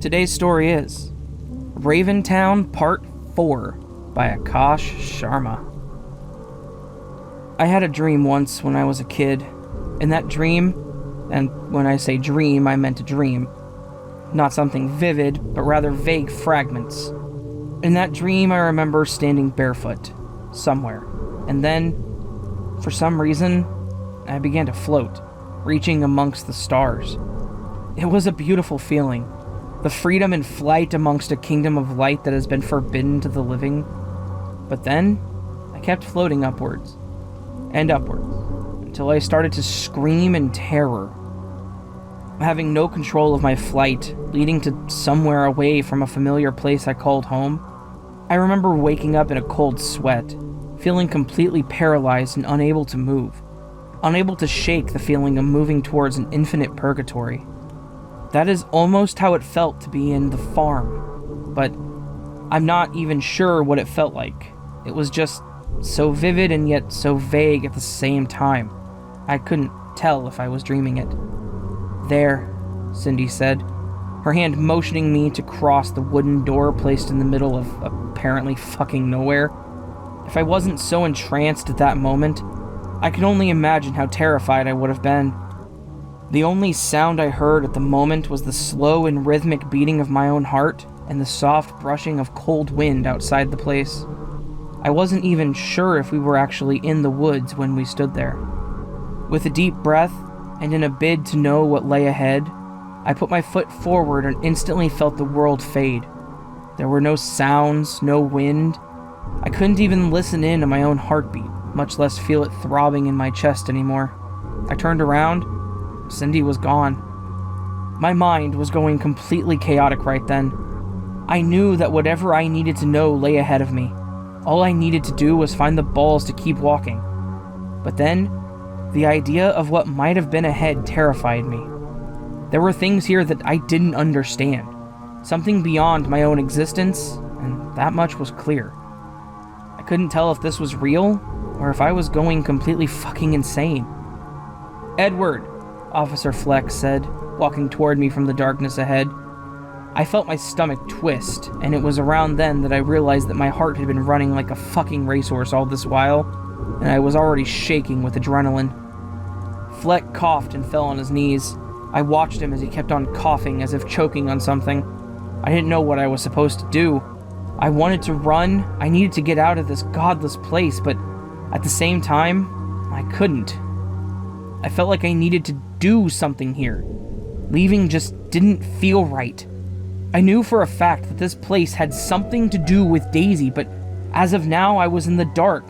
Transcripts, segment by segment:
Today's story is Raventown Part 4 by Aakash Sharma. I had a dream once when I was a kid. In that dream, and when I say dream, I meant a dream, not something vivid, but rather vague fragments. In that dream, I remember standing barefoot, somewhere, and then, for some reason, I began to float, reaching amongst the stars. It was a beautiful feeling, the freedom and flight amongst a kingdom of light that has been forbidden to the living. But then, I kept floating upwards, and upwards, until I started to scream in terror. Having no control of my flight, leading to somewhere away from a familiar place I called home, I remember waking up in a cold sweat, feeling completely paralyzed and unable to move, unable to shake the feeling of moving towards an infinite purgatory. That is almost how it felt to be in the farm, but I'm not even sure what it felt like. It was just so vivid and yet so vague at the same time. I couldn't tell if I was dreaming it. "There," Cindy said, her hand motioning me to cross the wooden door placed in the middle of apparently fucking nowhere. If I wasn't so entranced at that moment, I could only imagine how terrified I would have been. The only sound I heard at the moment was the slow and rhythmic beating of my own heart and the soft brushing of cold wind outside the place. I wasn't even sure if we were actually in the woods when we stood there. With a deep breath, and in a bid to know what lay ahead, I put my foot forward and instantly felt the world fade. There were no sounds, no wind. I couldn't even listen in to my own heartbeat, much less feel it throbbing in my chest anymore. I turned around. Cindy was gone. My mind was going completely chaotic right then. I knew that whatever I needed to know lay ahead of me. All I needed to do was find the balls to keep walking. But then, the idea of what might have been ahead terrified me. There were things here that I didn't understand. Something beyond my own existence, and that much was clear. I couldn't tell if this was real, or if I was going completely fucking insane. "Edward," Officer Fleck said, walking toward me from the darkness ahead. I felt my stomach twist, and it was around then that I realized that my heart had been running like a fucking racehorse all this while, and I was already shaking with adrenaline. Fleck coughed and fell on his knees. I watched him as he kept on coughing as if choking on something. I didn't know what I was supposed to do. I wanted to run, I needed to get out of this godless place, but at the same time, I couldn't. I felt like I needed to do something here. Leaving just didn't feel right. I knew for a fact that this place had something to do with Daisy, but as of now I was in the dark,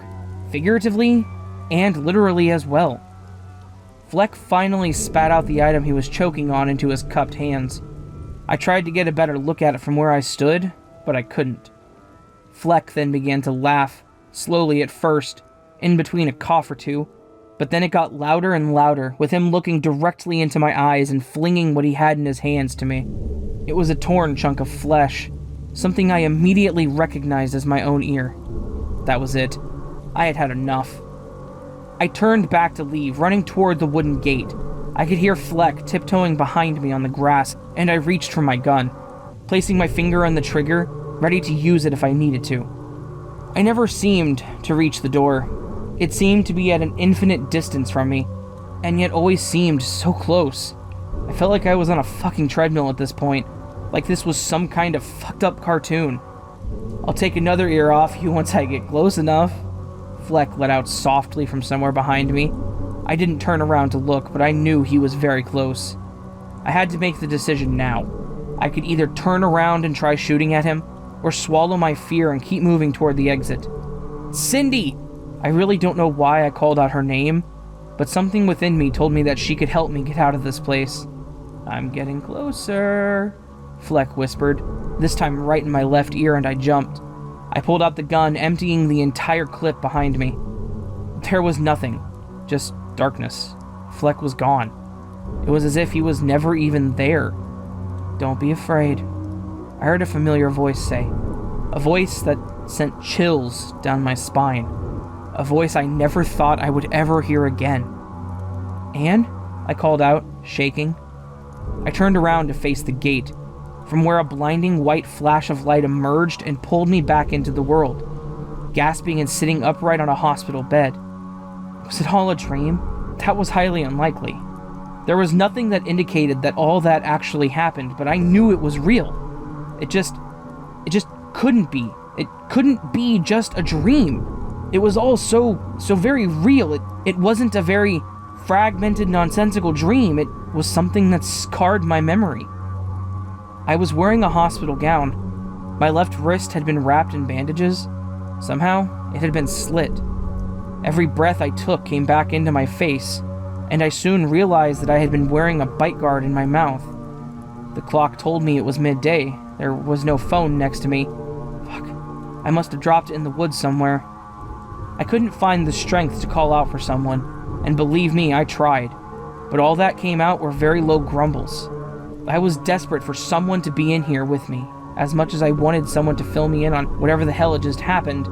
figuratively and literally as well. Fleck finally spat out the item he was choking on into his cupped hands. I tried to get a better look at it from where I stood, but I couldn't. Fleck then began to laugh, slowly at first, in between a cough or two, but then it got louder and louder, with him looking directly into my eyes and flinging what he had in his hands to me. It was a torn chunk of flesh, something I immediately recognized as my own ear. That was it. I had had enough. I turned back to leave, running toward the wooden gate. I could hear Fleck tiptoeing behind me on the grass, and I reached for my gun, placing my finger on the trigger, ready to use it if I needed to. I never seemed to reach the door. It seemed to be at an infinite distance from me, and yet always seemed so close. I felt like I was on a fucking treadmill at this point, like this was some kind of fucked up cartoon. "I'll take another ear off you once I get close enough," Fleck let out softly from somewhere behind me. I didn't turn around to look, but I knew he was very close. I had to make the decision now. I could either turn around and try shooting at him, or swallow my fear and keep moving toward the exit. "Cindy!" I really don't know why I called out her name, but something within me told me that she could help me get out of this place. "I'm getting closer," Fleck whispered, this time right in my left ear, and I jumped. I pulled out the gun, emptying the entire clip behind me. There was nothing, just darkness. Fleck was gone. It was as if he was never even there. "Don't be afraid," I heard a familiar voice say, a voice that sent chills down my spine, a voice I never thought I would ever hear again. "Anne?" I called out, shaking. I turned around to face the gate. from where a blinding white flash of light emerged and pulled me back into the world, gasping and sitting upright on a hospital bed. Was it all a dream? That was highly unlikely. There was nothing that indicated that all that actually happened, but I knew it was real. It just couldn't be. It couldn't be just a dream. It was all so very real. It wasn't a very fragmented, nonsensical dream. It was something that scarred my memory. I was wearing a hospital gown. My left wrist had been wrapped in bandages. Somehow, it had been slit. Every breath I took came back into my face, and I soon realized that I had been wearing a bite guard in my mouth. The clock told me it was midday. There was no phone next to me. Fuck. I must have dropped it in the woods somewhere. I couldn't find the strength to call out for someone, and believe me, I tried. But all that came out were very low grumbles. I was desperate for someone to be in here with me. As much as I wanted someone to fill me in on whatever the hell had just happened,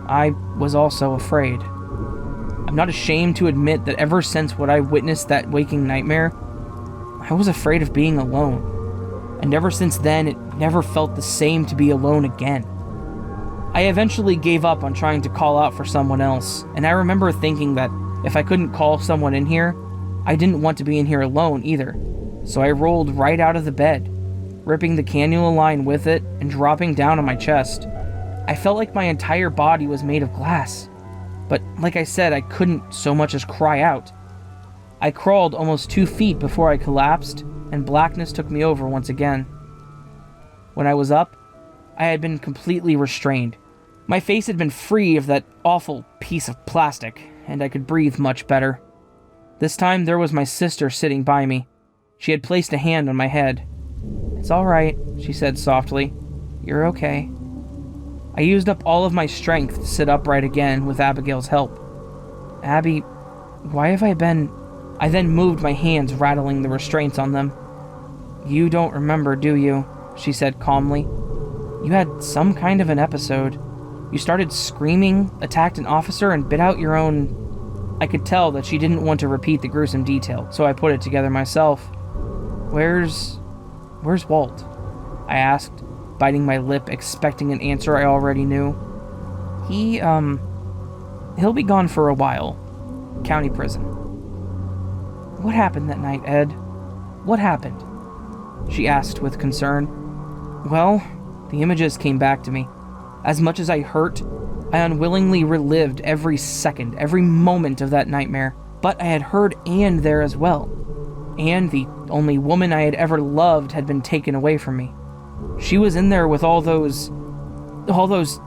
I was also afraid. I'm not ashamed to admit that ever since what I witnessed that waking nightmare, I was afraid of being alone. And ever since then, it never felt the same to be alone again. I eventually gave up on trying to call out for someone else, and I remember thinking that if I couldn't call someone in here, I didn't want to be in here alone either. So I rolled right out of the bed, ripping the cannula line with it and dropping down on my chest. I felt like my entire body was made of glass. But like I said, I couldn't so much as cry out. I crawled almost 2 feet before I collapsed, and blackness took me over once again. When I was up, I had been completely restrained. My face had been free of that awful piece of plastic, and I could breathe much better. This time there was my sister sitting by me. She had placed a hand on my head. "It's all right," she said softly. "You're okay." I used up all of my strength to sit upright again with Abigail's help. "Abby, why have I been..." I then moved my hands, rattling the restraints on them. "You don't remember, do you?" she said calmly. "You had some kind of an episode. You started screaming, attacked an officer, and bit out your own..." I could tell that she didn't want to repeat the gruesome detail, so I put it together myself. Where's Walt?" I asked, biting my lip, expecting an answer I already knew. He'll be gone for a while. County prison." "What happened that night, Ed? What happened?" she asked with concern. "Well, the images came back to me. As much as I hurt, I unwillingly relived every second, every moment of that nightmare. But I had heard Anne there as well. Anne, the only woman I had ever loved, had been taken away from me. She was in there with all those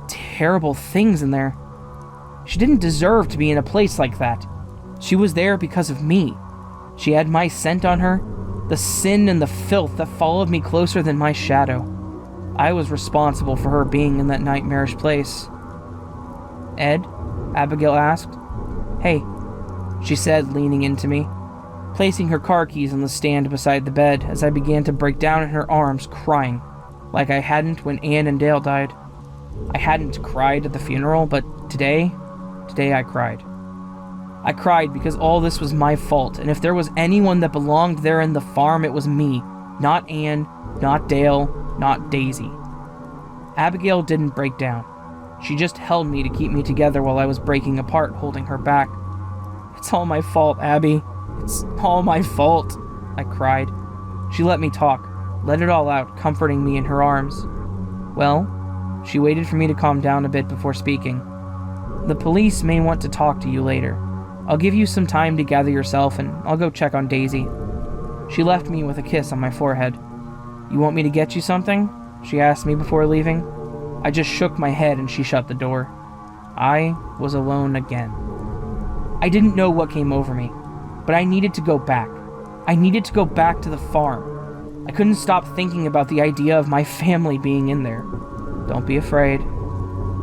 terrible things in there. She didn't deserve to be in a place like that. She was there because of me. She had my scent on her, the sin and the filth that followed me closer than my shadow. I was responsible for her being in that nightmarish place." "Ed?" Abigail asked. "Hey," she said, leaning into me, placing her car keys on the stand beside the bed as I began to break down in her arms, crying, like I hadn't when Anne and Dale died. I hadn't cried at the funeral, but today I cried. I cried because all this was my fault, and if there was anyone that belonged there in the farm, it was me. Not Anne, not Dale, not Daisy. Abigail didn't break down. She just held me to keep me together while I was breaking apart, holding her back. "It's all my fault, Abby. It's all my fault," I cried. She let me talk, let it all out, comforting me in her arms. "Well," she waited for me to calm down a bit before speaking. "The police may want to talk to you later. I'll give you some time to gather yourself, and I'll go check on Daisy." She left me with a kiss on my forehead. "You want me to get you something?" she asked me before leaving. I just shook my head and she shut the door. I was alone again. I didn't know what came over me, but I needed to go back. I needed to go back to the farm. I couldn't stop thinking about the idea of my family being in there. Don't be afraid.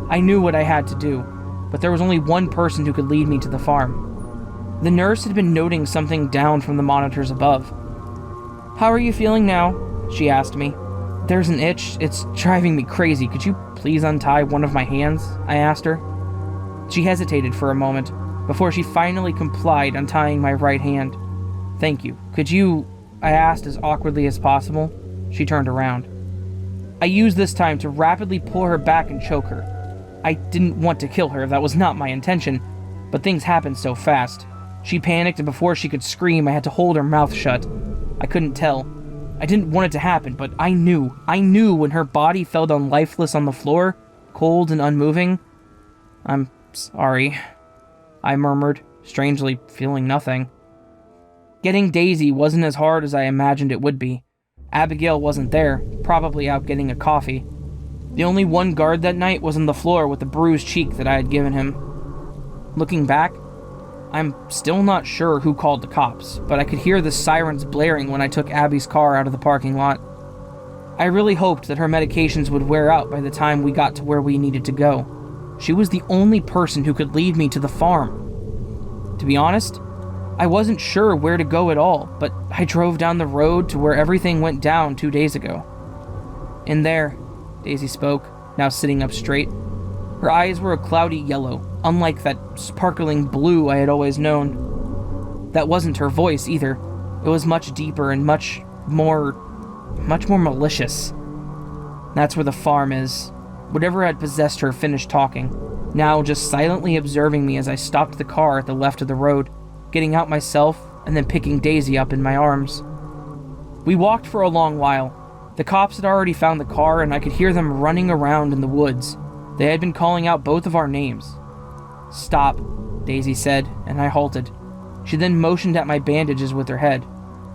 I knew what I had to do, but there was only one person who could lead me to the farm. The nurse had been noting something down from the monitors above. "How are you feeling now?" she asked me. "There's an itch. It's driving me crazy. Could you please untie one of my hands?" I asked her. She hesitated for a moment, before she finally complied, untying my right hand. "Thank you. Could you..." I asked as awkwardly as possible. she turned around. I used this time to rapidly pull her back and choke her. I didn't want to kill her, that was not my intention, but things happened so fast. She panicked, and before she could scream, I had to hold her mouth shut. I couldn't tell. I didn't want it to happen, but I knew when her body fell down lifeless on the floor, cold and unmoving. "I'm sorry," I murmured, strangely feeling nothing. Getting Daisy wasn't as hard as I imagined it would be. Abigail wasn't there, probably out getting a coffee. The only one guard that night was on the floor with the bruised cheek that I had given him. Looking back, I'm still not sure who called the cops, but I could hear the sirens blaring when I took Abby's car out of the parking lot. I really hoped that her medications would wear out by the time we got to where we needed to go. She was the only person who could lead me to the farm. To be honest, I wasn't sure where to go at all, but I drove down the road to where everything went down 2 days ago. "In there," Daisy spoke, now sitting up straight. Her eyes were a cloudy yellow, unlike that sparkling blue I had always known. That wasn't her voice either. It was much deeper and much more malicious. "That's where the farm is." Whatever had possessed her finished talking, now just silently observing me as I stopped the car at the left of the road, getting out myself and then picking Daisy up in my arms. We walked for a long while. The cops had already found the car, and I could hear them running around in the woods. They had been calling out both of our names. "Stop," Daisy said, and I halted. She then motioned at my bandages with her head.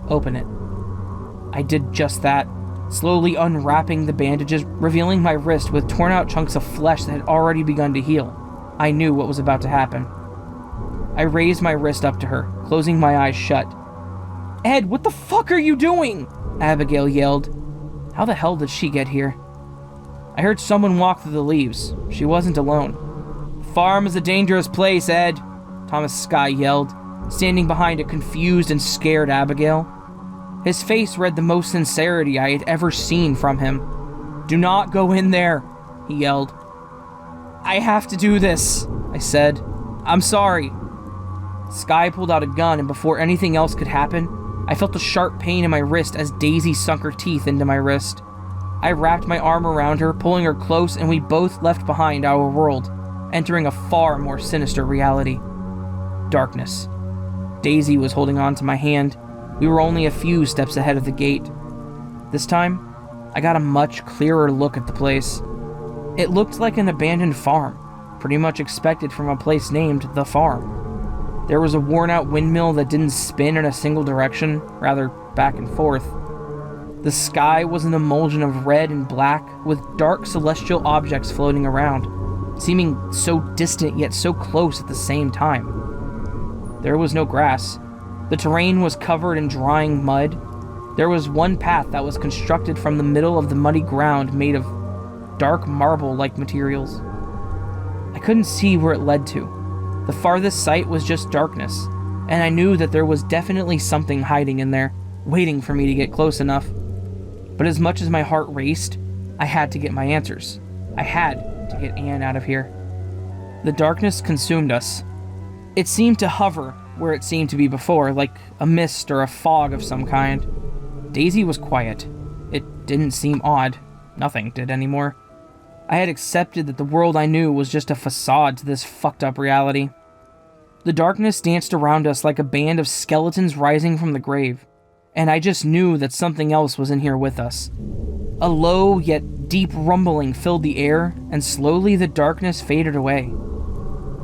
"Open it." I did just that, slowly unwrapping the bandages, revealing my wrist with torn out chunks of flesh that had already begun to heal. I knew what was about to happen. I raised my wrist up to her, closing my eyes shut. "Ed, what the fuck are you doing?" Abigail yelled. How the hell did she get here? I heard someone walk through the leaves. She wasn't alone. "The farm is a dangerous place, Ed," Thomas Sky yelled, standing behind a confused and scared Abigail. His face read the most sincerity I had ever seen from him. "Do not go in there," he yelled. "I have to do this," I said. "I'm sorry." Sky pulled out a gun, and before anything else could happen, I felt a sharp pain in my wrist as Daisy sunk her teeth into my wrist. I wrapped my arm around her, pulling her close, and we both left behind our world, entering a far more sinister reality. Darkness. Daisy was holding on to my hand. We were only a few steps ahead of the gate. This time, I got a much clearer look at the place. It looked like an abandoned farm, pretty much expected from a place named The Farm. There was a worn-out windmill that didn't spin in a single direction, rather back and forth. The sky was an emulsion of red and black, with dark celestial objects floating around, seeming so distant yet so close at the same time. There was no grass. The terrain was covered in drying mud. There was one path that was constructed from the middle of the muddy ground made of dark marble-like materials. I couldn't see where it led to. The farthest sight was just darkness, and I knew that there was definitely something hiding in there, waiting for me to get close enough. But as much as my heart raced, I had to get my answers. I had to get Anne out of here. The darkness consumed us. It seemed to hover where it seemed to be before, like a mist or a fog of some kind. Daisy was quiet. It didn't seem odd. Nothing did anymore. I had accepted that the world I knew was just a facade to this fucked up reality. The darkness danced around us like a band of skeletons rising from the grave, and I just knew that something else was in here with us. A low yet deep rumbling filled the air, and slowly the darkness faded away.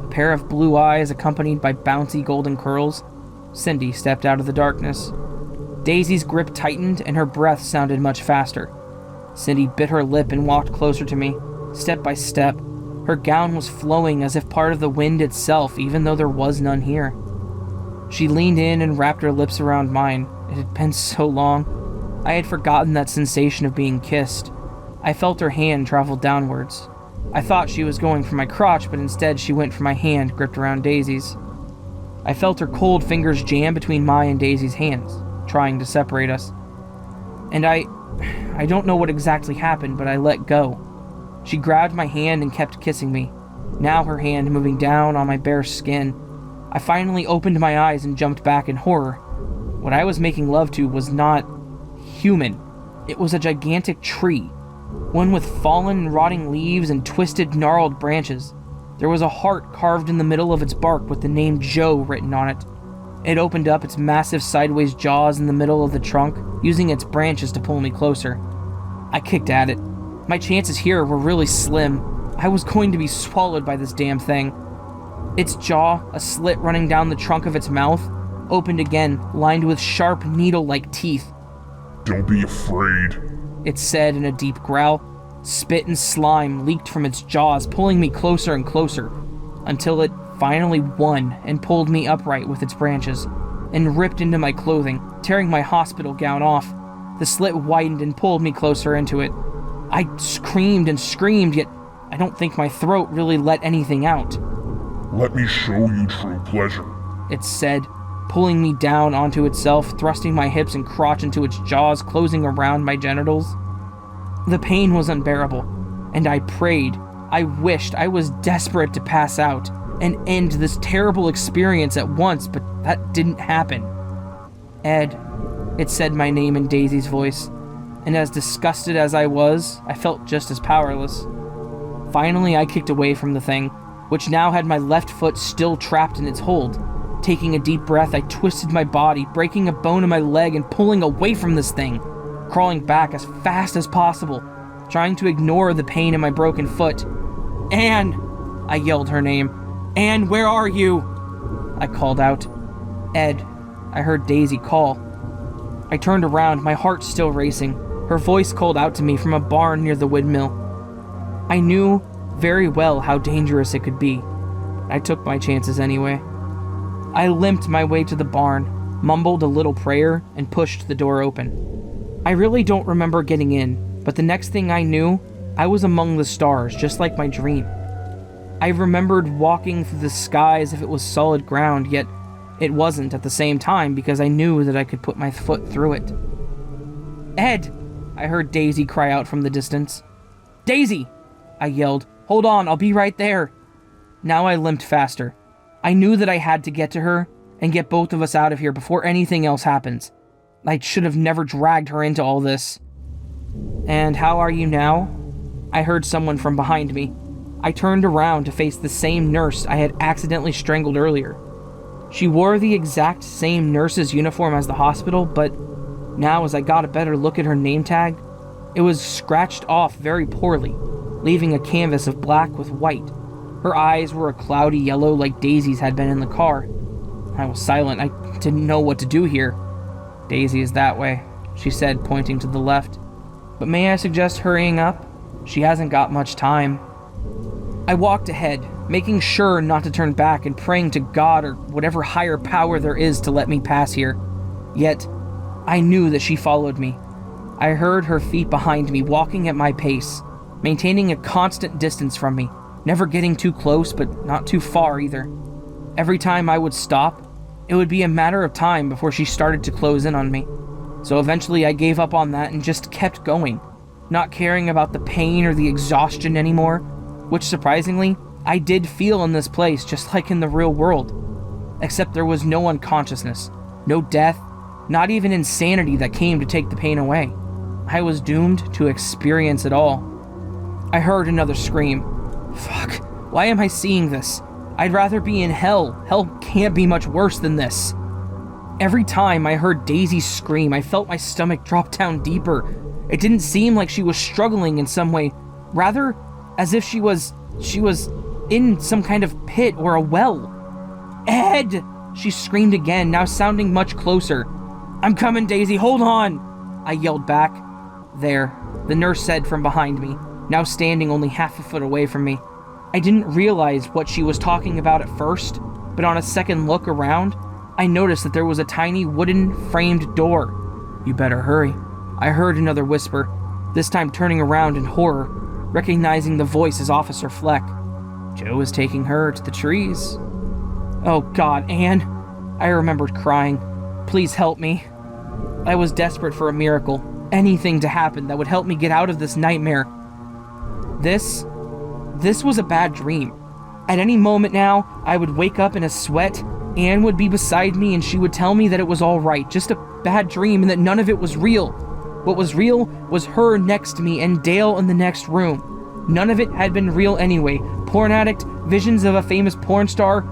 A pair of blue eyes accompanied by bouncy golden curls. Cindy stepped out of the darkness. Daisy's grip tightened, and her breath sounded much faster. Cindy bit her lip and walked closer to me, step by step. Her gown was flowing as if part of the wind itself, even though there was none here. She leaned in and wrapped her lips around mine. It had been so long. I had forgotten that sensation of being kissed. I felt her hand travel downwards. I thought she was going for my crotch, but instead she went for my hand gripped around Daisy's. I felt her cold fingers jam between my and Daisy's hands, trying to separate us. And I don't know what exactly happened, but I let go. She grabbed my hand and kept kissing me, now her hand moving down on my bare skin. I finally opened my eyes and jumped back in horror. What I was making love to was not human. It was a gigantic tree, one with fallen and rotting leaves and twisted, gnarled branches. There was a heart carved in the middle of its bark with the name Joe written on it. It opened up its massive sideways jaws in the middle of the trunk, using its branches to pull me closer. I kicked at it. My chances here were really slim. I was going to be swallowed by this damn thing. Its jaw, a slit running down the trunk of its mouth, opened again, lined with sharp, needle-like teeth. "Don't be afraid," it said in a deep growl. Spit and slime leaked from its jaws, pulling me closer and closer, until it finally won and pulled me upright with its branches, and ripped into my clothing, tearing my hospital gown off. The slit widened and pulled me closer into it. I screamed and screamed, yet I don't think my throat really let anything out. "Let me show you true pleasure," it said, pulling me down onto itself, thrusting my hips and crotch into its jaws, closing around my genitals. The pain was unbearable, and I prayed, I wished, I was desperate to pass out and end this terrible experience at once, but that didn't happen. "Ed," it said my name in Daisy's voice, and as disgusted as I was, I felt just as powerless. Finally, I kicked away from the thing, which now had my left foot still trapped in its hold. Taking a deep breath, I twisted my body, breaking a bone in my leg and pulling away from this thing, crawling back as fast as possible, trying to ignore the pain in my broken foot. "Anne!" I yelled her name. "Anne, where are you?" I called out. "Ed," I heard Daisy call. I turned around, my heart still racing. Her voice called out to me from a barn near the windmill. I knew very well how dangerous it could be. I took my chances anyway. I limped my way to the barn, mumbled a little prayer, and pushed the door open. I really don't remember getting in, but the next thing I knew, I was among the stars, just like my dream. I remembered walking through the sky as if it was solid ground, yet it wasn't at the same time because I knew that I could put my foot through it. "Ed!" I heard Daisy cry out from the distance. "Daisy!" I yelled. "Hold on, I'll be right there." Now I limped faster. I knew that I had to get to her and get both of us out of here before anything else happens. I should have never dragged her into all this. "And how are you now?" I heard someone from behind me. I turned around to face the same nurse I had accidentally strangled earlier. She wore the exact same nurse's uniform as the hospital, but now as I got a better look at her name tag, it was scratched off very poorly, leaving a canvas of black with white. Her eyes were a cloudy yellow like Daisy's had been in the car. I was silent. I didn't know what to do here. "Daisy is that way," she said, pointing to the left. "But may I suggest hurrying up? She hasn't got much time." I walked ahead, making sure not to turn back and praying to God or whatever higher power there is to let me pass here. Yet, I knew that she followed me. I heard her feet behind me, walking at my pace, maintaining a constant distance from me, never getting too close, but not too far either. Every time I would stop, it would be a matter of time before she started to close in on me. So eventually I gave up on that and just kept going, not caring about the pain or the exhaustion anymore, which surprisingly, I did feel in this place just like in the real world. Except there was no unconsciousness, no death, not even insanity that came to take the pain away. I was doomed to experience it all. I heard another scream. Fuck, why am I seeing this? I'd rather be in hell. Hell can't be much worse than this. Every time I heard Daisy scream, I felt my stomach drop down deeper. It didn't seem like she was struggling in some way, rather as if she was in some kind of pit or a well. "Ed!" she screamed again, now sounding much closer. "I'm coming, Daisy, hold on!" I yelled back. "There," the nurse said from behind me, now standing only half a foot away from me. I didn't realize what she was talking about at first, but on a second look around, I noticed that there was a tiny wooden framed door. "You better hurry," I heard another whisper, this time turning around in horror, recognizing the voice as Officer Fleck. "Joe is taking her to the trees." "Oh God, Anne," I remembered crying. "Please help me." I was desperate for a miracle, anything to happen that would help me get out of this nightmare. This was a bad dream. At any moment now, I would wake up in a sweat, Anne would be beside me and she would tell me that it was all right, just a bad dream and that none of it was real. What was real was her next to me and Dale in the next room. None of it had been real anyway. Porn addict, visions of a famous porn star,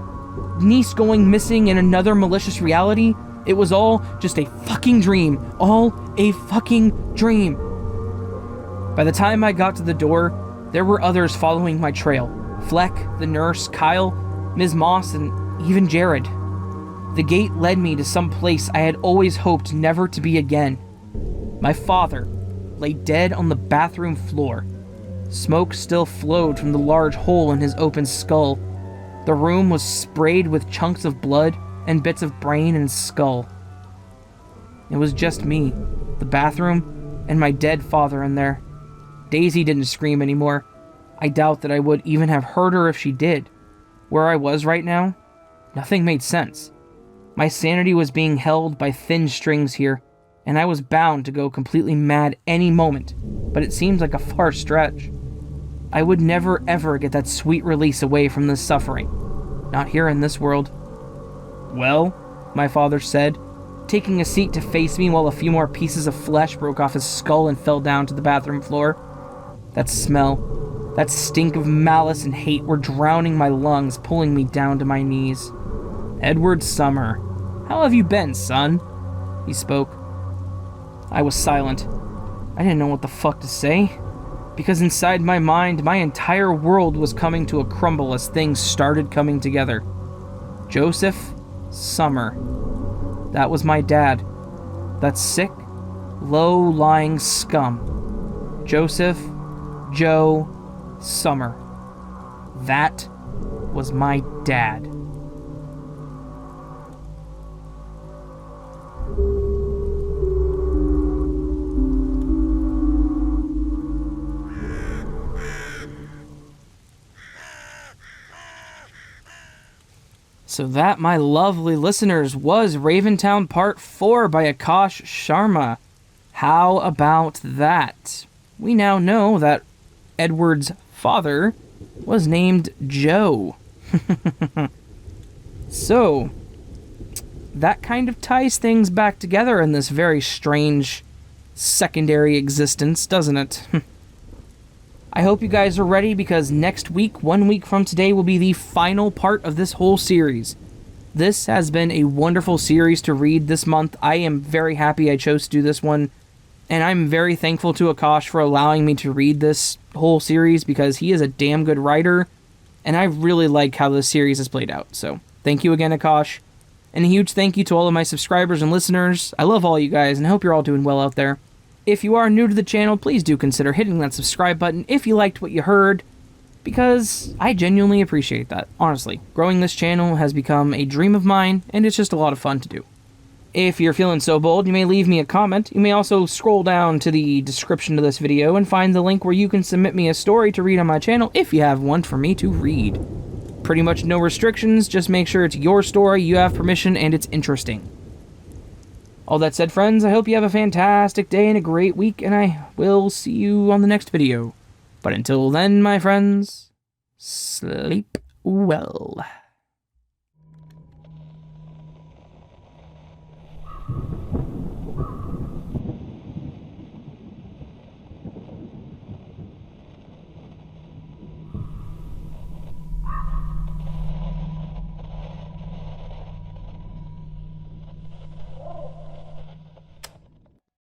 niece going missing in another malicious reality. It was all just a fucking dream. All a fucking dream. By the time I got to the door, there were others following my trail. Fleck, the nurse, Kyle, Ms. Moss, and even Jared. The gate led me to some place I had always hoped never to be again. My father lay dead on the bathroom floor. Smoke still flowed from the large hole in his open skull. The room was sprayed with chunks of blood and bits of brain and skull. It was just me, the bathroom, and my dead father in there. Daisy didn't scream anymore. I doubt that I would even have heard her if she did. Where I was right now, nothing made sense. My sanity was being held by thin strings here, and I was bound to go completely mad any moment, but it seemed like a far stretch. I would never ever get that sweet release away from this suffering. Not here in this world. "Well," my father said, taking a seat to face me while a few more pieces of flesh broke off his skull and fell down to the bathroom floor. That smell, that stink of malice and hate were drowning my lungs, pulling me down to my knees. "Edward Summer, how have you been, son?" he spoke. I was silent. I didn't know what the fuck to say, because inside my mind, my entire world was coming to a crumble as things started coming together. Joseph Summer. That was my dad. That sick, low-lying scum. Joseph Joe Summer. That was my dad. So that, my lovely listeners, was Raventown Part 4 by Aakash Sharma. How about that? We now know that Edward's father was named Joe. So, that kind of ties things back together in this very strange secondary existence, doesn't it? I hope you guys are ready, because next week, 1 week from today, will be the final part of this whole series. This has been a wonderful series to read this month. I am very happy I chose to do this one, and I'm very thankful to Aakash for allowing me to read this whole series, because he is a damn good writer, and I really like how this series has played out. So, thank you again, Aakash. And a huge thank you to all of my subscribers and listeners. I love all you guys, and I hope you're all doing well out there. If you are new to the channel, please do consider hitting that subscribe button if you liked what you heard, because I genuinely appreciate that. Honestly, growing this channel has become a dream of mine, and it's just a lot of fun to do. If you're feeling so bold, you may leave me a comment. You may also scroll down to the description of this video and find the link where you can submit me a story to read on my channel if you have one for me to read. Pretty much no restrictions, just make sure it's your story, you have permission, and it's interesting. All that said, friends, I hope you have a fantastic day and a great week, and I will see you on the next video. But until then, my friends, sleep well.